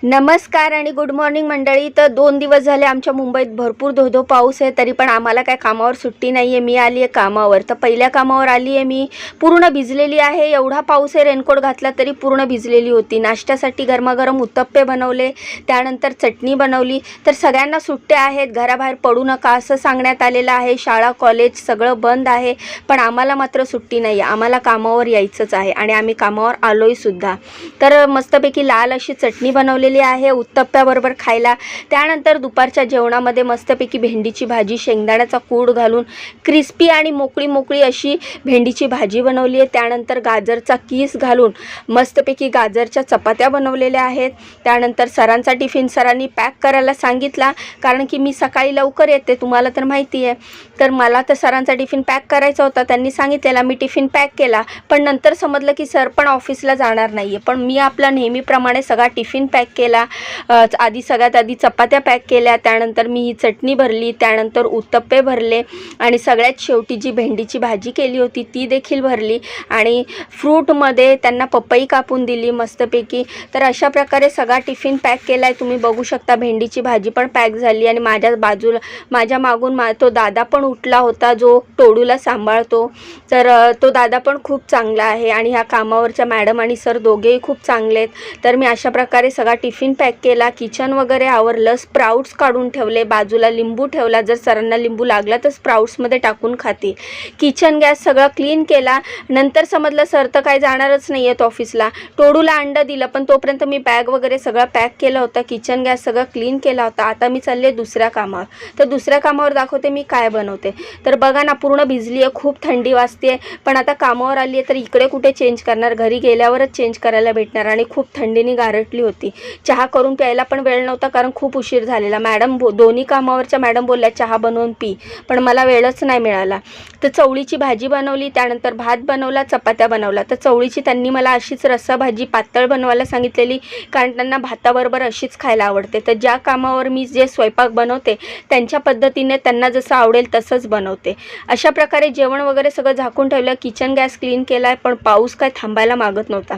नमस्कार आणि good morning मंडळी। तर 2 दिवस झाले आमच्या मुंबईत भरपूर धो पाऊस आहे, तरी पण आम्हाला काय कामावर सुट्टी नाही आहे। मी आली आहे कामावर, तर पहिल्या कामावर आली आहे मी, पूर्ण भिजलेली आहे। एवढा पाऊस आहे, रेनकोट घातला तरी पूर्ण भिजलेली होती। नाश्त्यासाठी गरमागरम उत्तप्पे बनवले, त्यानंतर चटणी बनवली। तर सगळ्यांना सुट्ट्या आहेत, घराबाहेर पडू नका असं सांगण्यात आलेलं आहे। शाळा कॉलेज सगळं बंद आहे, पण आम्हाला मात्र सुट्टी नाही आहे। आम्हाला कामावर यायचंच आहे आणि आम्ही कामावर आलोय सुद्धा। तर मस्तपैकी लाल अशी चटणी बनवली आहे उत्तप्प्याबरोबर खायला। त्यानंतर दुपारच्या जेवणामध्ये मस्तपैकी भेंडीची भाजी, शेंगदाण्याचा कूट घालून क्रिस्पी आणि मोकळी अशी भेंडीची भाजी बनवली आहे। त्यानंतर गाजरचा कीस घालून मस्तपैकी गाजरच्या चपात्या बनवलेल्या आहेत। त्यानंतर सरांचा टिफिन सरांनी पॅक करायला सांगितला, कारण की मी सकाळी लवकर येते, तुम्हाला तर माहिती आहे। तर मला तर सरांचा टिफिन पॅक करायचा होता, त्यांनी सांगितलेला, मी टिफिन पॅक केला। पण नंतर समजलं की सर पण ऑफिसला जाणार नाही आहे, पण मी आपला नेहमीप्रमाणे सगळा टिफिन पॅक केला। सगळ्यात आधी चपात्या पॅक केल्या, त्यानंतर मी ही चटणी भरली, त्यानंतर उत्तप्पे भरले आणि सगळ्यात शेवटी जी भेंडीची भाजी केली होती ती देखील भरली आणि फ्रूटमध्ये त्यांना पपई कापून दिली मस्तपैकी। तर अशा प्रकारे सगळा टिफिन पॅक केला आहे, तुम्ही बघू शकता। भेंडीची भाजी पण पॅक झाली आणि माझ्या मागून तो दादा पण उठला होता, जो टोडूला सांभाळतो। तर तो दादा पण खूप चांगला आहे आणि ह्या कामावरच्या मॅडम आणि सर दोघेही खूप चांगले आहेत। तर मी अशा प्रकारे सगळा टिफिन पॅक केला, किचन वगैरे आवरलं, स्प्राउट्स काढून ठेवले, बाजूला लिंबू ठेवला, जर सरांना लिंबू लागला तर स्प्राउट्समध्ये टाकून खातील। किचन गॅस सगळं क्लीन केला। नंतर समजलं सर तर काय जाणारच नाही आहेत ऑफिसला, टोडूला अंडं दिलं, पण तोपर्यंत मी बॅग वगैरे सगळं पॅक केलं होतं, किचन गॅस सगळं क्लीन केला होता। आता मी चालले दुसऱ्या कामावर, तर दुसऱ्या कामावर दाखवते मी काय बनवते। तर बघा ना, पूर्ण भिजली आहे, खूप थंडी वाजते, पण आता कामावर आली आहे तर इकडे कुठे चेंज करणार, घरी गेल्यावरच चेंज करायला भेटणार आणि खूप थंडीने गारटली होती। चहा करून प्यायला पण वेळ नव्हता, कारण खूप उशीर झालेला। दोन्ही कामावरच्या मॅडम बोलल्या चहा बनवून पी, पण मला वेळच नाही मिळाला। तर चवळीची भाजी बनवली, त्यानंतर भात बनवला, चपात्या बनवला। तर चवळीची त्यांनी मला अशीच रस्सा भाजी पातळ बनवायला सांगितलेली, कारण त्यांना भाताबरोबर अशीच खायला आवडते। तर ज्या कामावर मी जे स्वयंपाक बनवते त्यांच्या पद्धतीने त्यांना जसं आवडेल तसंच बनवते। अशा प्रकारे जेवण वगैरे सगळं झाकून ठेवलं, किचन गॅस क्लीन केला आहे, पण पाऊस काय थांबायला मागत नव्हता।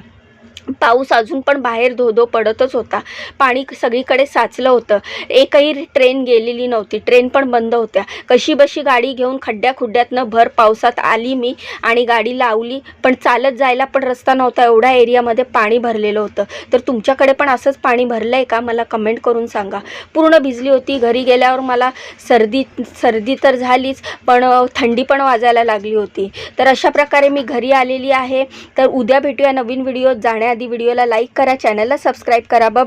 पाऊस अजून पण बाहेर धो पडतच होता, पाणी सगळीकडे साचलं होतं। एकही ट्रेन गेलेली नव्हती, ट्रेन पण बंद होत्या। कशीबशी गाडी घेऊन खड्ड्यातनं भर पावसात आली मी आणि गाडी लावली, पण चालत जायला पण रस्ता नव्हता, एवढ्या एरियामध्ये पाणी भरलेलं होतं। तर तुमच्याकडे पण असंच पाणी भरलं आहे का, मला कमेंट करून सांगा। पूर्ण भिजली होती। घरी गेल्यावर मला सर्दी तर झालीच, पण थंडी पण वाजायला लागली होती। तर अशा प्रकारे मी घरी आलेली आहे। तर उद्या भेटूया नवीन व्हिडिओ। जाण्याआधी व्हिडिओला लाईक करा, चॅनलला सबस्क्राईब करा। बाय।